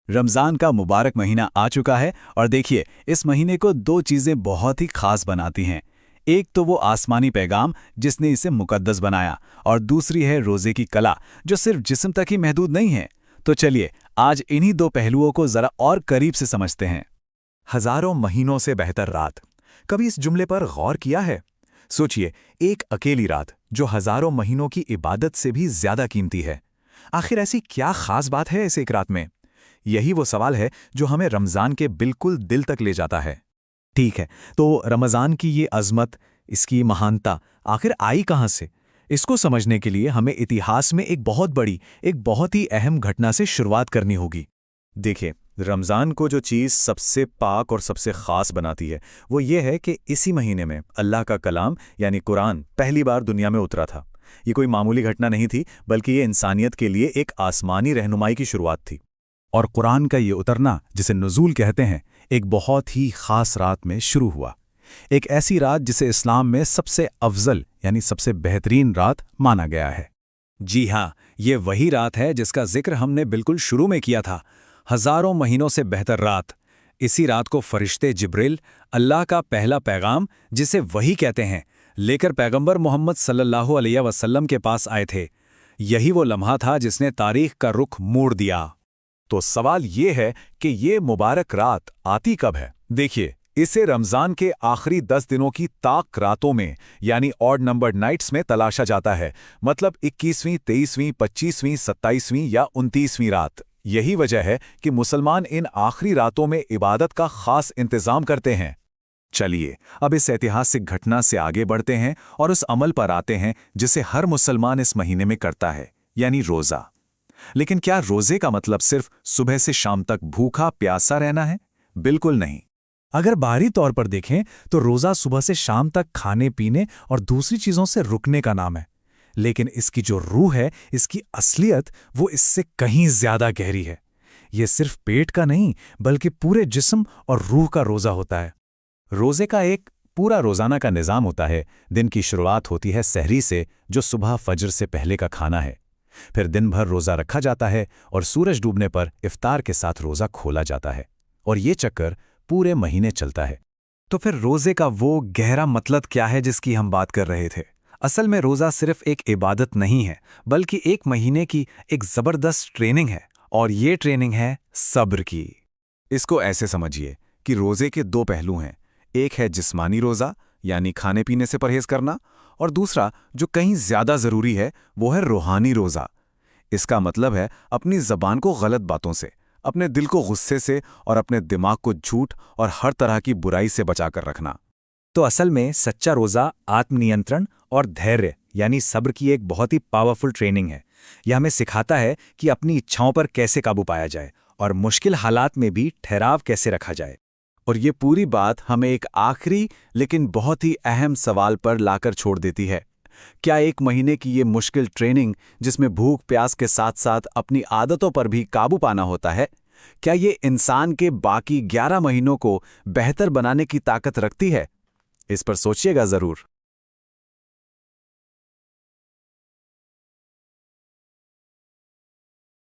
रमज़ान का मुबारक महीना आ चुका है और देखिए इस महीने को दो चीज़ें बहुत ही खास बनाती हैं। एक तो वो आसमानी पैगाम जिसने इसे मुकद्दस बनाया और दूसरी है रोज़े की कला जो सिर्फ जिस्म तक ही महदूद नहीं है। तो चलिए आज इन्हीं दो पहलुओं को ज़रा और करीब से समझते हैं। हजारों महीनों से बेहतर रात। कभी इस जुमले पर गौर किया है? सोचिए, एक अकेली रात जो हजारों महीनों की इबादत से भी ज्यादा कीमती है। आखिर ऐसी क्या खास बात है इस एक रात में? यही वो सवाल है जो हमें रमजान के बिल्कुल दिल तक ले जाता है। ठीक है, तो रमजान की ये अजमत, इसकी महानता आखिर आई कहाँ से? इसको समझने के लिए हमें इतिहास में एक बहुत ही अहम घटना से शुरुआत करनी होगी। देखिए, रमज़ान को जो चीज़ सबसे पाक और सबसे ख़ास बनाती है वो ये है कि इसी महीने में अल्लाह का कलाम यानी कुरान पहली बार दुनिया में उतरा था। ये कोई मामूली घटना नहीं थी, बल्कि ये इंसानियत के लिए एक आसमानी रहनुमाई की शुरुआत थी। और कुरान का ये उतरना, जिसे नुज़ूल कहते हैं, एक बहुत ही ख़ास रात में शुरू हुआ। एक ऐसी रात जिसे इस्लाम में सबसे अफजल यानी सबसे बेहतरीन रात माना गया है। जी हाँ, ये वही रात है जिसका जिक्र हमने बिल्कुल शुरू में किया था। हजारों महीनों से बेहतर रात। इसी रात को फरिश्ते जिब्रील, अल्लाह का पहला पैगाम जिसे वही कहते हैं, लेकर पैगंबर मोहम्मद सल्लल्लाहु अलैहि वसल्लम के पास आए थे। यही वो लम्हा था जिसने तारीख का रुख मोड़ दिया। तो सवाल ये है कि ये मुबारक रात आती कब है? देखिए, इसे रमज़ान के आखिरी 10 दिनों की ताक रातों में यानी ऑड नंबर्ड नाइट्स में तलाशा जाता है। मतलब 21वीं, 23वीं, 25वीं, 27वीं या 29वीं रात। यही वजह है कि मुसलमान इन आखिरी रातों में इबादत का खास इंतजाम करते हैं। चलिए अब इस ऐतिहासिक घटना से आगे बढ़ते हैं और उस अमल पर आते हैं जिसे हर मुसलमान इस महीने में करता है, यानी रोज़ा। लेकिन क्या रोज़े का मतलब सिर्फ सुबह से शाम तक भूखा प्यासा रहना है? बिल्कुल नहीं। अगर बाहरी तौर पर देखें तो रोज़ा सुबह से शाम तक खाने पीने और दूसरी चीज़ों से रुकने का नाम है। लेकिन इसकी जो रूह है, इसकी असलियत, वो इससे कहीं ज्यादा गहरी है। ये सिर्फ पेट का नहीं, बल्कि पूरे जिस्म और रूह का रोज़ा होता है। रोज़े का एक पूरा रोज़ाना का निज़ाम होता है। दिन की शुरुआत होती है सहरी से, जो सुबह फजर से पहले का खाना है। फिर दिन भर रोज़ा रखा जाता है और सूरज डूबने पर इफ्तार के साथ रोज़ा खोला जाता है। और ये चक्कर पूरे महीने चलता है। तो फिर रोज़े का वो गहरा मतलब क्या है जिसकी हम बात कर रहे थे? असल में रोज़ा सिर्फ एक इबादत नहीं है, बल्कि एक महीने की एक ज़बरदस्त ट्रेनिंग है। और ये ट्रेनिंग है सब्र की। इसको ऐसे समझिए कि रोज़े के दो पहलू हैं। एक है जिस्मानी रोज़ा, यानी खाने पीने से परहेज करना, और दूसरा जो कहीं ज़्यादा ज़रूरी है वो है रूहानी रोज़ा। इसका मतलब है अपनी ज़बान को गलत बातों से, अपने दिल को गुस्से से और अपने दिमाग को झूठ और हर तरह की बुराई से बचाकर रखना। तो असल में सच्चा रोज़ा आत्मनियंत्रण और धैर्य यानी सब्र की एक बहुत ही पावरफुल ट्रेनिंग है। यह हमें सिखाता है कि अपनी इच्छाओं पर कैसे काबू पाया जाए और मुश्किल हालात में भी ठहराव कैसे रखा जाए। और ये पूरी बात हमें एक आखिरी लेकिन बहुत ही अहम सवाल पर लाकर छोड़ देती है। क्या एक महीने की ये मुश्किल ट्रेनिंग, जिसमें भूख प्यास के साथ साथ अपनी आदतों पर भी काबू पाना होता है, क्या ये इंसान के बाकी 11 महीनों को बेहतर बनाने की ताकत रखती है? इस पर सोचिएगा ज़रूर।